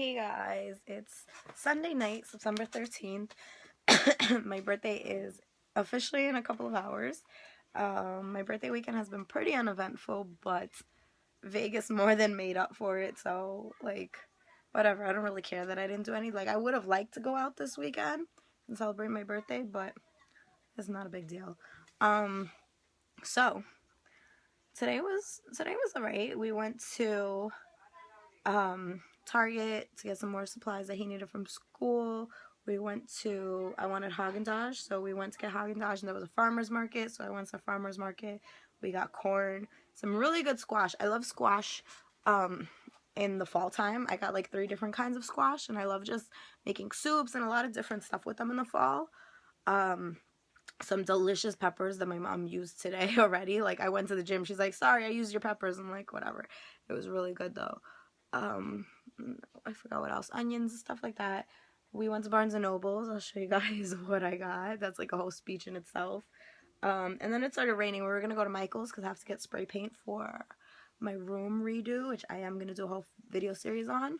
Hey guys, it's Sunday night, September 13th. My birthday is officially in a couple of hours. My birthday weekend has been pretty uneventful, but Vegas more than made up for it, so, like, whatever. I don't really care that I didn't do any. Like, I would have liked to go out this weekend and celebrate my birthday, but it's not a big deal. So, today was alright. We went to Target to get some more supplies that he needed from school. I wanted Haagen-Dazs, so we went to get Haagen-Dazs, and there was a farmer's market, so I went to the farmer's market. We got corn, some really good squash. I love squash in the fall time. I got like 3 different kinds of squash, and I love just making soups and a lot of different stuff with them in the fall. Some delicious peppers that my mom used today already. Like, I went to the gym, she's like, sorry, I used your peppers. I'm like, whatever. It was really good though. I forgot what else. Onions and stuff like that. We went to Barnes & Nobles. I'll show you guys what I got. That's like a whole speech in itself. And then it started raining. We were going to go to Michael's because I have to get spray paint for my room redo, which I am going to do a whole video series on.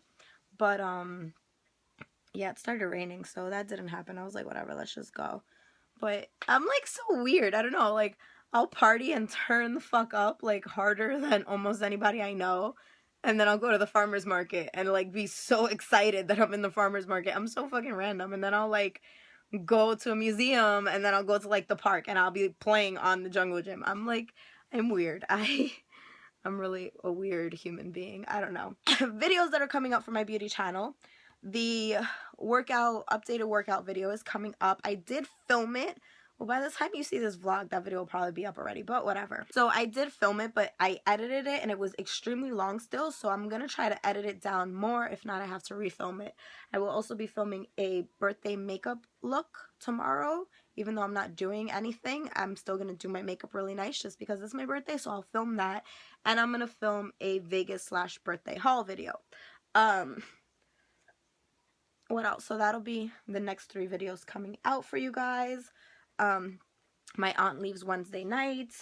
But, yeah, it started raining, so that didn't happen. I was like, whatever, let's just go. But I'm, like, so weird. I don't know. Like, I'll party and turn the fuck up, like, harder than almost anybody I know. And then I'll go to the farmer's market and, like, be so excited that I'm in the farmer's market. I'm so fucking random. And then I'll, like, go to a museum, and then I'll go to, like, the park, and I'll be playing on the jungle gym. I'm weird. I'm really a weird human being. I don't know. Videos that are coming up for my beauty channel. The updated workout video is coming up. I did film it. Well, by the time you see this vlog, that video will probably be up already, but whatever. So I did film it, but I edited it, and it was extremely long still, so I'm going to try to edit it down more. If not, I have to refilm it. I will also be filming a birthday makeup look tomorrow. Even though I'm not doing anything, I'm still going to do my makeup really nice just because it's my birthday, so I'll film that. And I'm going to film a Vegas/birthday haul video. What else? So that'll be the next 3 videos coming out for you guys. My aunt leaves Wednesday night.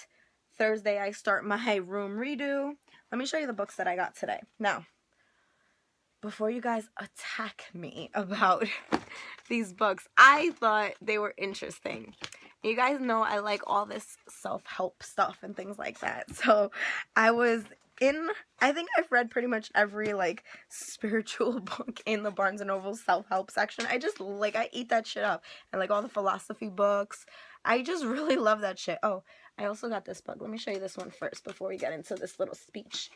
Thursday I start my room redo. Let me show you the books that I got today. Now, before you guys attack me about these books, I thought they were interesting. You guys know I like all this self-help stuff and things like that. So I think I've read pretty much every, like, spiritual book in the Barnes & Noble self-help section. I eat that shit up. And, like, all the philosophy books. I just really love that shit. Oh, I also got this book. Let me show you this one first before we get into this little speech.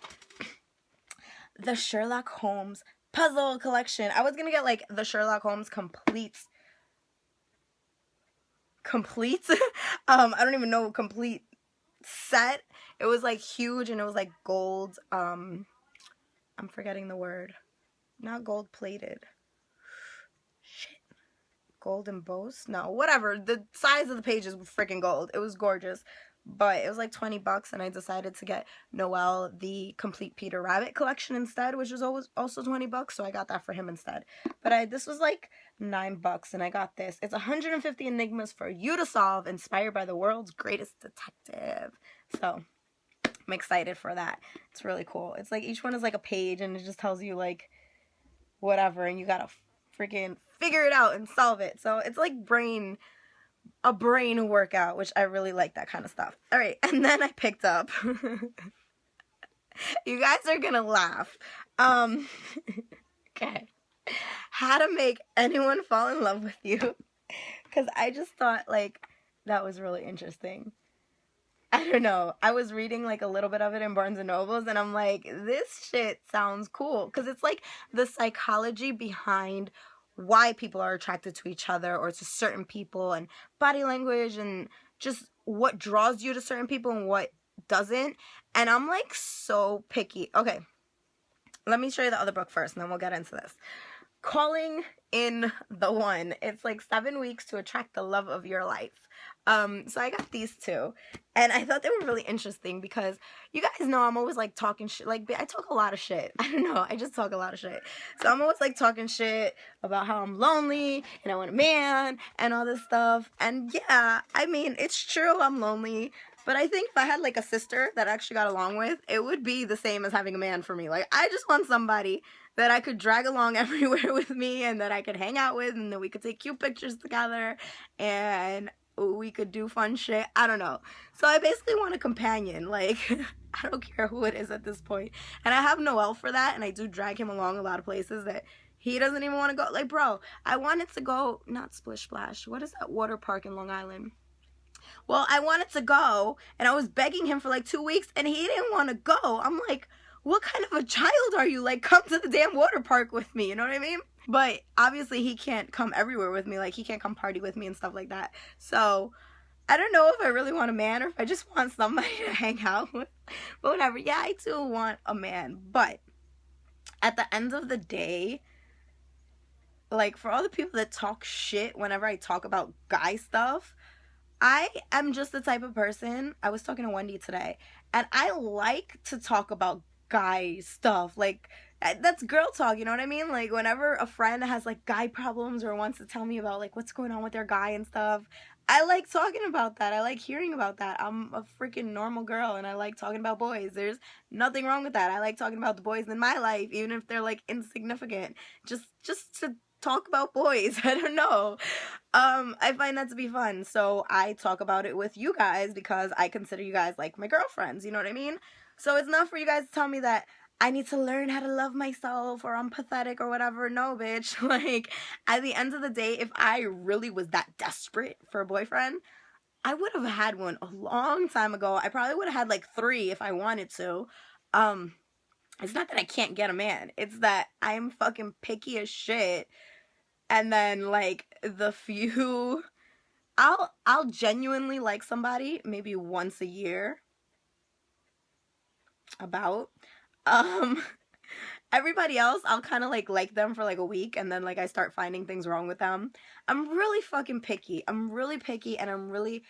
The Sherlock Holmes Puzzle Collection. I was gonna get, like, the Sherlock Holmes complete? I don't even know, complete set. It was, like, huge, and it was, like, gold, I'm forgetting the word. Not gold plated. Shit. Gold embossed? No, whatever. The size of the pages were freaking gold. It was gorgeous. But it was like $20, and I decided to get Noel the complete Peter Rabbit collection instead, which was also $20, so I got that for him instead. But this was like $9, and I got this. It's 150 enigmas for you to solve, inspired by the world's greatest detective. So I'm excited for that. It's really cool. It's like each one is like a page, and it just tells you like whatever, and you gotta freaking figure it out and solve it. So it's like a brain workout, which I really like that kind of stuff. All right, and then I picked up. You guys are gonna laugh. Okay. How to Make Anyone Fall in Love with You. Because I just thought, like, that was really interesting. I don't know. I was reading, like, a little bit of it in Barnes & Nobles, and I'm like, this shit sounds cool. Because it's, like, the psychology behind why people are attracted to each other or to certain people, and body language, and just what draws you to certain people and what doesn't. And I'm, like, so picky. Okay. Let me show you the other book first, and then we'll get into this. Calling in the One. It's like 7 weeks to attract the love of your life. So I got these 2, and I thought they were really interesting because you guys know I'm always like talking shit. Like, I talk a lot of shit. I don't know. I just talk a lot of shit. So I'm always like talking shit about how I'm lonely and I want a man and all this stuff. And yeah, I mean, it's true, I'm lonely. But I think if I had like a sister that I actually got along with, it would be the same as having a man for me. Like, I just want somebody that I could drag along everywhere with me and that I could hang out with, and that we could take cute pictures together and we could do fun shit. I don't know. So I basically want a companion. Like, I don't care who it is at this point. And I have Noel for that, and I do drag him along a lot of places that he doesn't even want to go. Like, bro, I wanted to go, not Splish Splash. What is that water park in Long Island? Well, I wanted to go, and I was begging him for like 2 weeks, and he didn't want to go. I'm like, what kind of a child are you? Like, come to the damn water park with me, you know what I mean? But obviously he can't come everywhere with me. Like, he can't come party with me and stuff like that. So I don't know if I really want a man or if I just want somebody to hang out with. But whatever. Yeah, I do want a man. But at the end of the day, like, for all the people that talk shit whenever I talk about guy stuff, I am just the type of person, I was talking to Wendy today, and I like to talk about guy stuff. Like, that's girl talk, you know what I mean? Like, whenever a friend has like guy problems or wants to tell me about like what's going on with their guy and stuff, I like talking about that. I like hearing about that. I'm a freaking normal girl and I like talking about boys. There's nothing wrong with that. I like talking about the boys in my life, even if they're like insignificant. Just to talk about boys. I don't know. I find that to be fun. So I talk about it with you guys because I consider you guys like my girlfriends. You know what I mean? So it's not for you guys to tell me that I need to learn how to love myself or I'm pathetic or whatever. No, bitch. Like, at the end of the day, if I really was that desperate for a boyfriend, I would have had one a long time ago. I probably would have had like 3 if I wanted to. It's not that I can't get a man. It's that I'm fucking picky as shit. And then like the few, I'll genuinely like somebody maybe once a year. About. Everybody else, I'll kind of like them for like a week, and then like I start finding things wrong with them. I'm really fucking picky. I'm really picky, and I'm really,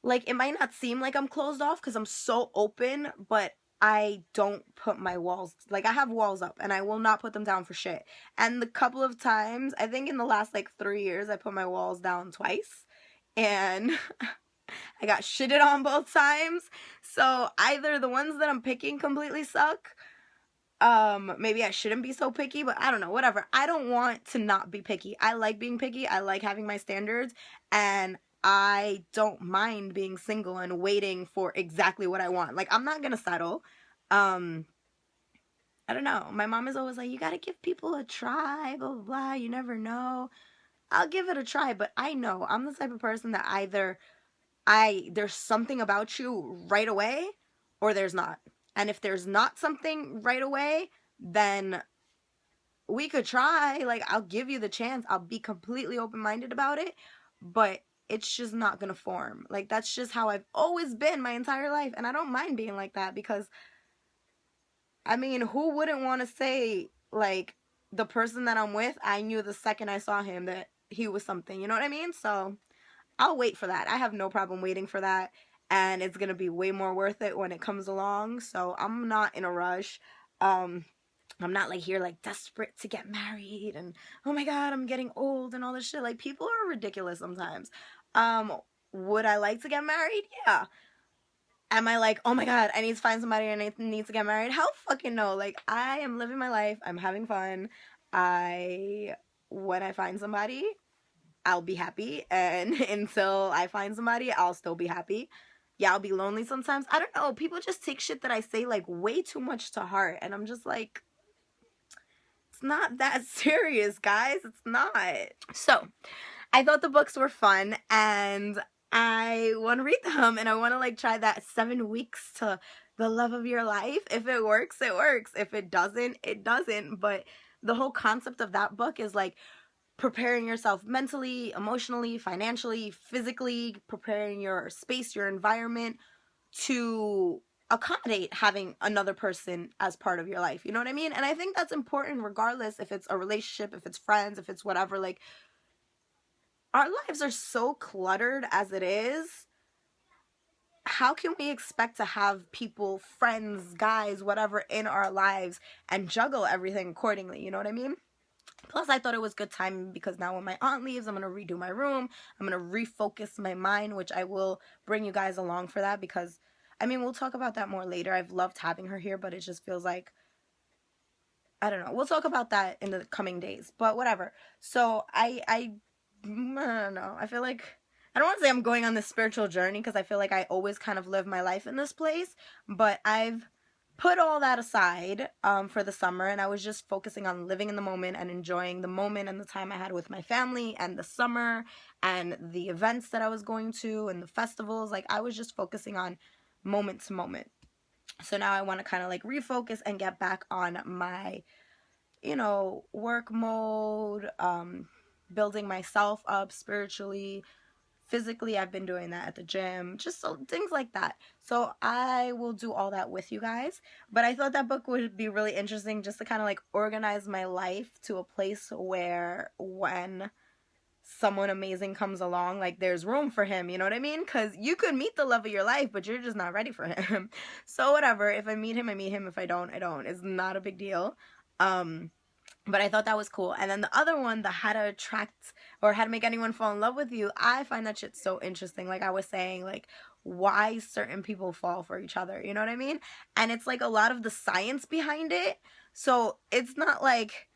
like, it might not seem like I'm closed off because I'm so open, but I don't put my walls, like, I have walls up, and I will not put them down for shit. And the couple of times, I think in the last like 3 years, I put my walls down twice, and I got shitted on both times. So either the ones that I'm picking completely suck, maybe I shouldn't be so picky, but I don't know, whatever. I don't want to not be picky. I like being picky. I like having my standards, and I don't mind being single and waiting for exactly what I want. Like, I'm not gonna settle. I don't know. My mom is always like, you gotta give people a try, blah, blah, blah. You never know. I'll give it a try, but I know I'm the type of person that either there's something about you right away or there's not. And if there's not something right away, then we could try. Like, I'll give you the chance. I'll be completely open-minded about it, but it's just not gonna form. Like, that's just how I've always been my entire life, and I don't mind being like that because, I mean, who wouldn't want to say, like, the person that I'm with, I knew the second I saw him that he was something, you know what I mean? So I'll wait for that. I have no problem waiting for that, and it's gonna be way more worth it when it comes along. So I'm not in a rush. I'm not like here like desperate to get married and oh my god, I'm getting old and all this shit. Like, people are ridiculous sometimes. Would I like to get married? Yeah. Am I like, oh my god, I need to find somebody and I need to get married? Hell fucking no. Like, I am living my life. I'm having fun. When I find somebody, I'll be happy, and until I find somebody, I'll still be happy. Yeah, I'll be lonely sometimes. I don't know. People just take shit that I say like way too much to heart, and I'm just like, it's not that serious, guys. It's not. So, I thought the books were fun, and I want to read them, and I want to like try that 7 weeks to the love of your life. If it works, it works. If it doesn't, it doesn't. But the whole concept of that book is like preparing yourself mentally, emotionally, financially, physically, preparing your space, your environment to accommodate having another person as part of your life. You know what I mean? And I think that's important regardless if it's a relationship, if it's friends, if it's whatever. Like, our lives are so cluttered as it is. How can we expect to have people, friends, guys, whatever in our lives and juggle everything accordingly? You know what I mean? Plus, I thought it was good timing because now when my aunt leaves, I'm going to redo my room. I'm going to refocus my mind, which I will bring you guys along for that because, I mean, we'll talk about that more later. I've loved having her here, but it just feels like I don't know. We'll talk about that in the coming days, but whatever. So I don't know. I feel like, I don't want to say I'm going on this spiritual journey because I feel like I always kind of live my life in this place, but I've put all that aside for the summer, and I was just focusing on living in the moment and enjoying the moment and the time I had with my family and the summer and the events that I was going to and the festivals. Like, I was just focusing on moment to moment. So now I want to kind of like refocus and get back on my, work mode, building myself up spiritually, physically. I've been doing that at the gym, just things like that. So I will do all that with you guys. But I thought that book would be really interesting just to kind of like organize my life to a place where when someone amazing comes along, like, there's room for him, you know what I mean? Because you could meet the love of your life, but you're just not ready for him. So whatever, if I meet him, I meet him. If I don't, I don't. It's not a big deal. But I thought that was cool. And then the other one, the how to attract or how to make anyone fall in love with you, I find that shit so interesting. Like I was saying, like, why certain people fall for each other, you know what I mean? And it's like a lot of the science behind it. So it's not like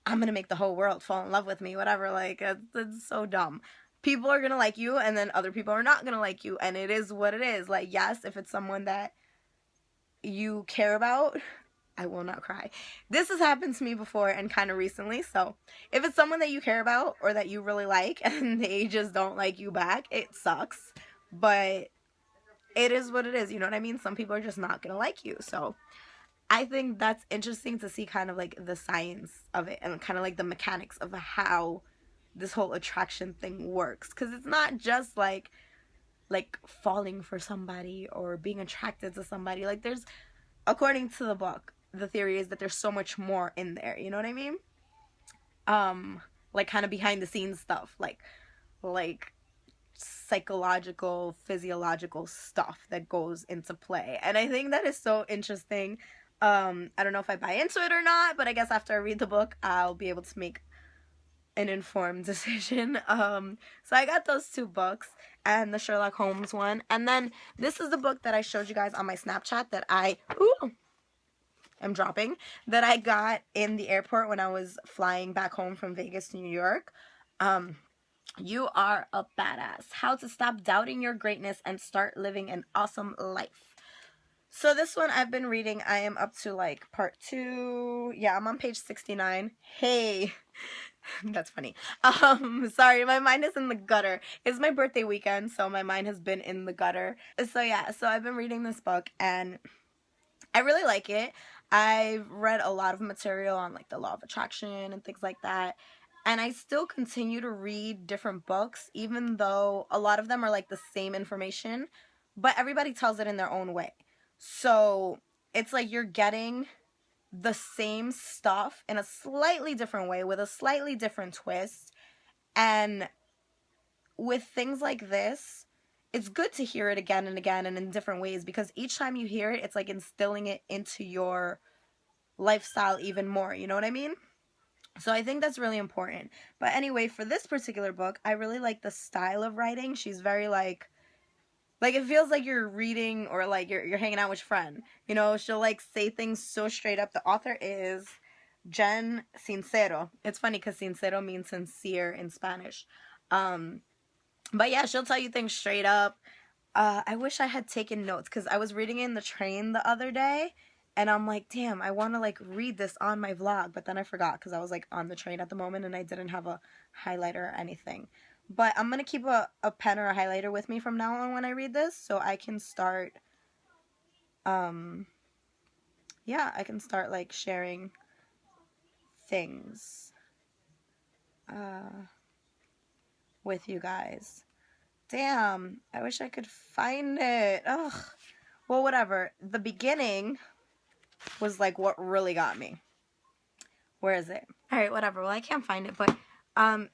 I'm gonna make the whole world fall in love with me, whatever. Like, it's so dumb. People are gonna like you, and then other people are not gonna like you, and it is what it is. Like, yes, if it's someone that you care about, I will not cry. This has happened to me before and kind of recently. So if it's someone that you care about or that you really like and they just don't like you back, it sucks. But it is what it is. You know what I mean? Some people are just not going to like you. So I think that's interesting to see kind of like the science of it and kind of like the mechanics of how this whole attraction thing works. Because it's not just like falling for somebody or being attracted to somebody. Like, there's, according to the book, the theory is that there's so much more in there, you know what I mean? Like kind of behind the scenes stuff, like psychological, physiological stuff that goes into play. And I think that is so interesting. I don't know if I buy into it or not, but I guess after I read the book, I'll be able to make an informed decision. So I got those two books and the Sherlock Holmes one. And then this is the book that I showed you guys on my Snapchat that I'm dropping, that I got in the airport when I was flying back home from Vegas to New York. You Are a Badass. How to Stop Doubting Your Greatness and Start Living an Awesome Life. So this one I've been reading. I am up to like part 2. Yeah, I'm on page 69. Hey. That's funny. Sorry, my mind is in the gutter. It's my birthday weekend, so my mind has been in the gutter. So yeah, so I've been reading this book and I really like it. I've read a lot of material on like the law of attraction and things like that. And I still continue to read different books, even though a lot of them are like the same information, but everybody tells it in their own way. So it's like you're getting the same stuff in a slightly different way with a slightly different twist. And with things like this, it's good to hear it again and again and in different ways, because each time you hear it, it's like instilling it into your lifestyle even more, you know what I mean? So I think that's really important. But anyway, for this particular book, I really like the style of writing. She's very like it feels like you're reading or like you're hanging out with your friend. You know, she'll like say things so straight up. The author is Jen Sincero. It's funny because sincero means sincere in Spanish. But yeah, she'll tell you things straight up. I wish I had taken notes because I was reading it in the train the other day and I'm like, damn, I want to like read this on my vlog, but then I forgot because I was like on the train at the moment and I didn't have a highlighter or anything. But I'm going to keep a pen or a highlighter with me from now on when I read this so I can start, yeah, I can start like sharing things with you guys. Damn, I wish I could find it. Ugh. Well, whatever. The beginning was like what really got me. Where is it? All right, whatever. Well, I can't find it, but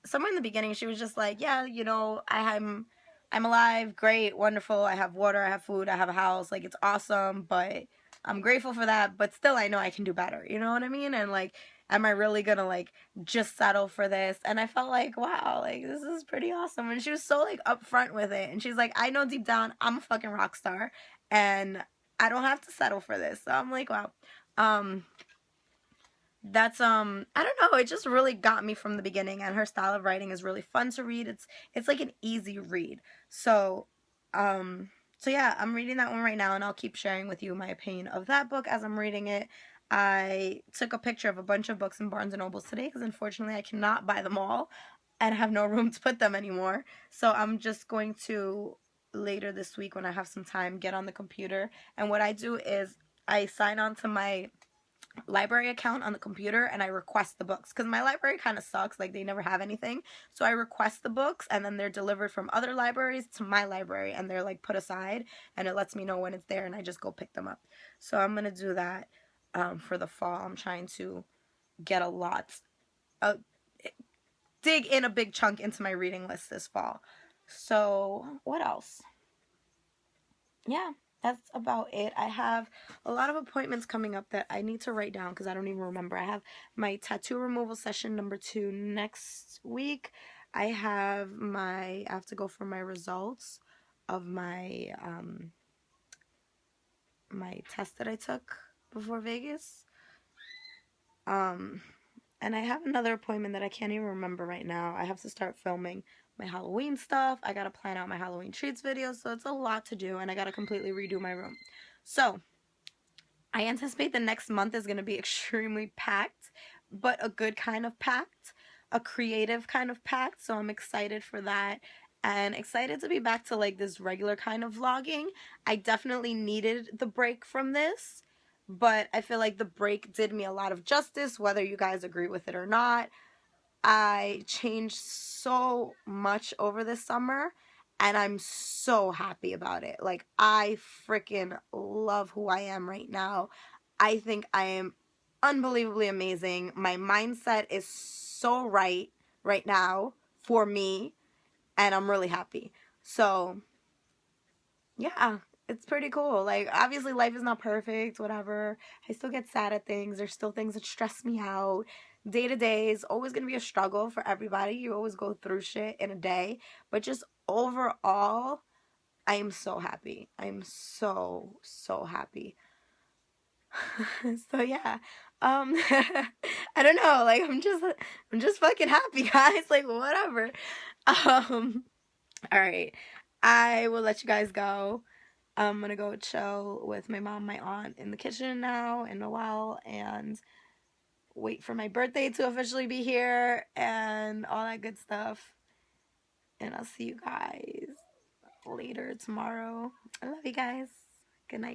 somewhere in the beginning she was just like, yeah, you know, I'm alive, great, wonderful. I have water, I have food, I have a house. Like, it's awesome, but I'm grateful for that, but still I know I can do better. You know what I mean? And like, am I really gonna like just settle for this? And I felt like, wow, like this is pretty awesome. And she was so like upfront with it. And she's like, I know deep down I'm a fucking rock star and I don't have to settle for this. So I'm like, wow. that's I don't know, it just really got me from the beginning, and her style of writing is really fun to read. It's like an easy read. So um so yeah, I'm reading that one right now, and I'll keep sharing with you my opinion of that book as I'm reading it. I took a picture of a bunch of books in Barnes and Nobles today because unfortunately I cannot buy them all and have no room to put them anymore. So I'm just going to later this week when I have some time get on the computer, and what I do is I sign on to my library account on the computer and I request the books because my library kind of sucks, like they never have anything. So I request the books and then they're delivered from other libraries to my library and they're like put aside, and it lets me know when it's there and I just go pick them up. So I'm gonna do that for the fall. I'm trying to get a lot, uh, dig in a big chunk into my reading list this fall. So what else? Yeah, that's about it. I have a lot of appointments coming up that I need to write down because I don't even remember. I have my tattoo removal session number 2 next week. I have to go for my results of my test that I took before Vegas. Um and I have another appointment that I can't even remember right now. I have to start filming my Halloween stuff. I gotta plan out my Halloween treats videos, so it's a lot to do, and I gotta completely redo my room. So I anticipate the next month is gonna be extremely packed, but a good kind of packed, a creative kind of packed. So I'm excited for that. And excited to be back to like this regular kind of vlogging. I definitely needed the break from this, but I feel like the break did me a lot of justice, whether you guys agree with it or not. I changed so much over this summer and I'm so happy about it. Like, I freaking love who I am right now. I think I am unbelievably amazing. My mindset is so right now for me, and I'm really happy. So, yeah, it's pretty cool. Like, obviously life is not perfect, whatever. I still get sad at things. There's still things that stress me out. Day to day is always going to be a struggle for everybody. You always go through shit in a day, but just overall, I am so happy. I'm so happy. So yeah. I don't know, like I'm just fucking happy, guys. Like, whatever. All right. I will let you guys go. I'm gonna go chill with my mom, my aunt in the kitchen now in a while, and wait for my birthday to officially be here and all that good stuff. And I'll see you guys later tomorrow. I love you guys. Good night.